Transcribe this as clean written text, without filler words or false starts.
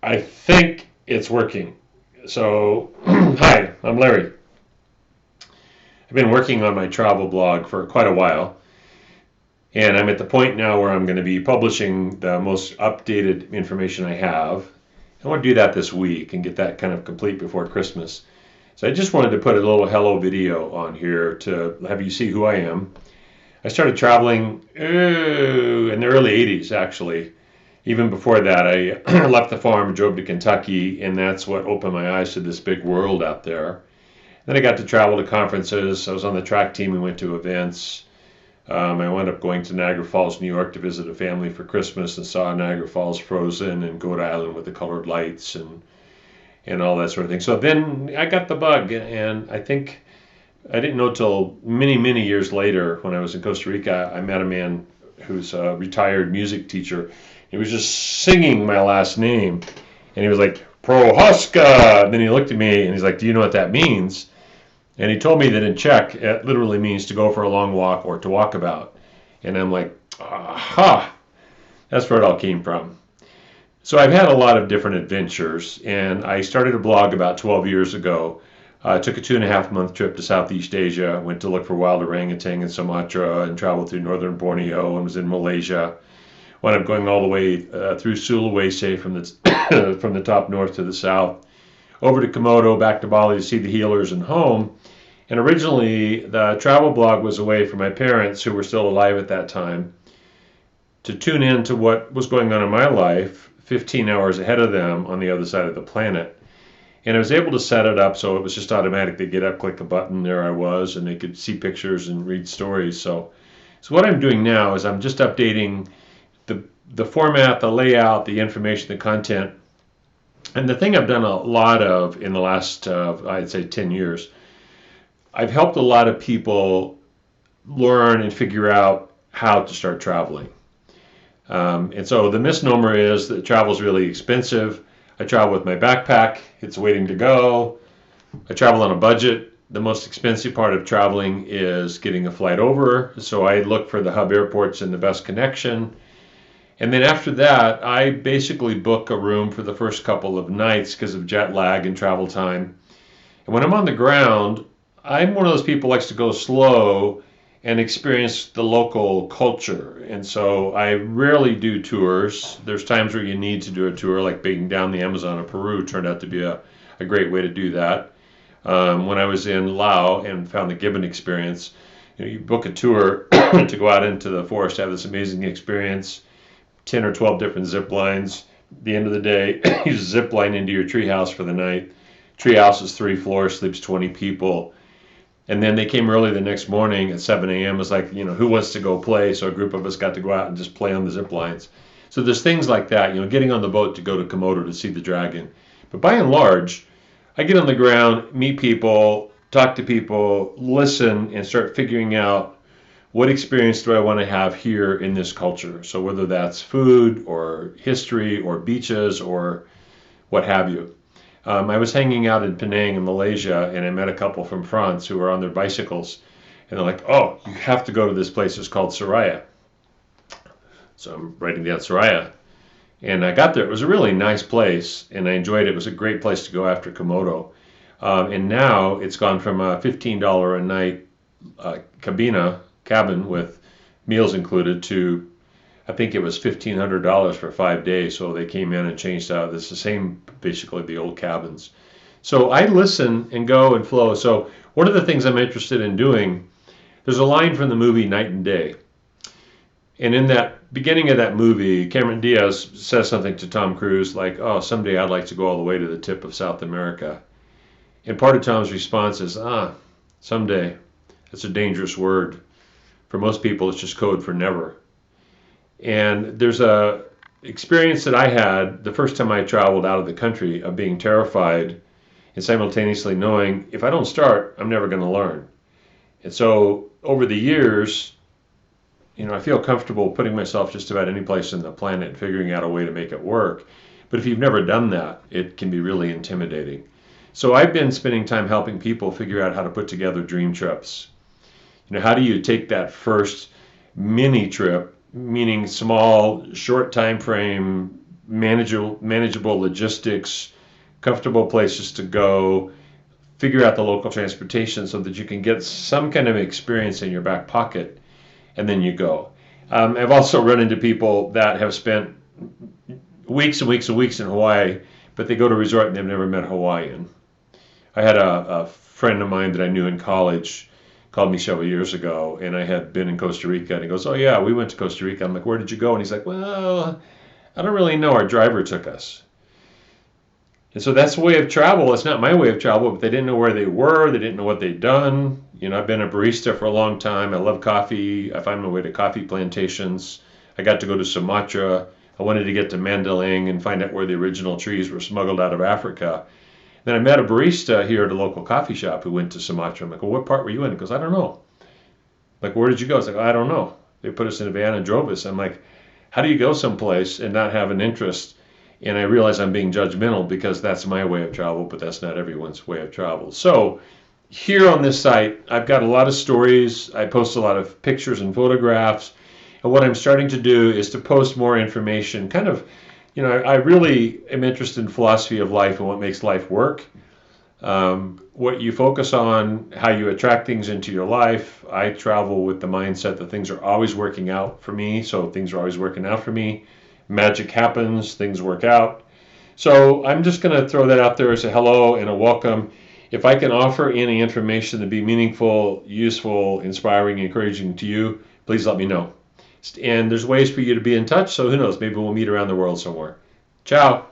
I think it's working. So, hi, I'm Larry. I've been working on my travel blog for quite a while, and I'm at the point now where I'm going to be publishing the most updated information I have. I want to do that this week and get that kind of complete before Christmas. So, I just wanted to put a little hello video on here to have you see who I am. I started traveling in the early 80s, actually. Even before that, I left the farm, drove to Kentucky, and that's what opened my eyes to this big world out there. Then I got to travel to conferences. I was on the track team. We went to events. I wound up going to Niagara Falls, New York to visit a family for Christmas and saw Niagara Falls frozen and Goat Island with the colored lights and all that sort of thing. So then I got the bug, and I think I didn't know till many, many years later when I was in Costa Rica, I met a man who's a retired music teacher. He was just singing my last name, and he was like, Prohaska! And then he looked at me, and he's like, do you know what that means? And he told me that in Czech, it literally means to go for a long walk or to walk about. And I'm like, aha! That's where it all came from. So I've had a lot of different adventures, and I started a blog about 12 years ago. I took a 2.5 month trip to Southeast Asia, went to look for wild orangutan in Sumatra, and traveled through northern Borneo, and was in Malaysia. Wound up going all the way through Sulawesi from the from the top north to the south, over to Komodo, back to Bali to see the healers and home. And originally, the travel blog was a way for my parents, who were still alive at that time, to tune in to what was going on in my life 15 hours ahead of them on the other side of the planet. And I was able to set it up so it was just automatic. They'd get up, click a button, there I was, and they could see pictures and read stories. So what I'm doing now is I'm just updating the format, the layout, the information, the content. And the thing I've done a lot of in the last, I'd say 10 years, I've helped a lot of people learn and figure out how to start traveling. And so the misnomer is that travel is really expensive. I travel with my backpack, it's waiting to go. I travel on a budget. The most expensive part of traveling is getting a flight over. So I look for the hub airports and the best connection. And then after that, I basically book a room for the first couple of nights because of jet lag and travel time. And when I'm on the ground, I'm one of those people who likes to go slow and experience the local culture. And so I rarely do tours. There's times where you need to do a tour, like being down the Amazon in Peru turned out to be a great way to do that. When I was in Laos and found the Gibbon experience, you book a tour to go out into the forest, have this amazing experience, 10 or 12 different zip lines. At the end of the day, you zip line into your treehouse for the night. Treehouse is 3 floors, sleeps 20 people. And then they came early the next morning at 7 a.m. It was like, who wants to go play? So a group of us got to go out and just play on the zip lines. So there's things like that, getting on the boat to go to Komodo to see the dragon. But by and large, I get on the ground, meet people, talk to people, listen, and start figuring out what experience do I want to have here in this culture. So whether that's food or history or beaches or what have you. I was hanging out in Penang in Malaysia, and I met a couple from France who were on their bicycles, and they're like, "Oh, you have to go to this place. It's called Soraya." So I'm writing down Soraya, and I got there. It was a really nice place, and I enjoyed it. It was a great place to go after Komodo. And now it's gone from a $15 a night cabin with meals included to I think it was $1,500 for 5 days. So they came in and changed out. It's the same, basically the old cabins. So I listen and go and flow. So one of the things I'm interested in doing, there's a line from the movie Night and Day. And in that beginning of that movie, Cameron Diaz says something to Tom Cruise like, "Oh, someday I'd like to go all the way to the tip of South America." And part of Tom's response is, someday. That's a dangerous word. For most people, it's just code for never. And there's a experience that I had the first time I traveled out of the country of being terrified and simultaneously knowing if I don't start, I'm never going to learn. And so over the years, I feel comfortable putting myself just about any place on the planet and figuring out a way to make it work. But if you've never done that, it can be really intimidating. So I've been spending time helping people figure out how to put together dream trips. How do you take that first mini trip, meaning small, short time frame, manageable logistics, comfortable places to go, figure out the local transportation so that you can get some kind of experience in your back pocket, and then you go. I've also run into people that have spent weeks and weeks and weeks in Hawaii, but they go to a resort and they've never met a Hawaiian. I had a friend of mine that I knew in college called me several years ago, and I had been in Costa Rica, and he goes, "Oh yeah, we went to Costa Rica." I'm like, "Where did you go?" And he's like, "Well, I don't really know. Our driver took us." And so that's a way of travel. It's not my way of travel, but they didn't know where they were. They didn't know what they'd done. I've been a barista for a long time. I love coffee. I find my way to coffee plantations. I got to go to Sumatra. I wanted to get to Mandaling and find out where the original trees were smuggled out of Africa. Then I met a barista here at a local coffee shop who went to Sumatra. I'm like, "Well, what part were you in?" He goes, "I don't know." Like, "Where did you go?" I was like, "I don't know. They put us in a van and drove us." I'm like, how do you go someplace and not have an interest? And I realize I'm being judgmental because that's my way of travel, but that's not everyone's way of travel. So here on this site, I've got a lot of stories. I post a lot of pictures and photographs. And what I'm starting to do is to post more information. Kind of, I really am interested in philosophy of life and what makes life work. What you focus on, how you attract things into your life. I travel with the mindset that things are always working out for me. So things are always working out for me. Magic happens, things work out. So I'm just going to throw that out there as a hello and a welcome. If I can offer any information to be meaningful, useful, inspiring, encouraging to you, please let me know. And there's ways for you to be in touch, so who knows, maybe we'll meet around the world somewhere. Ciao.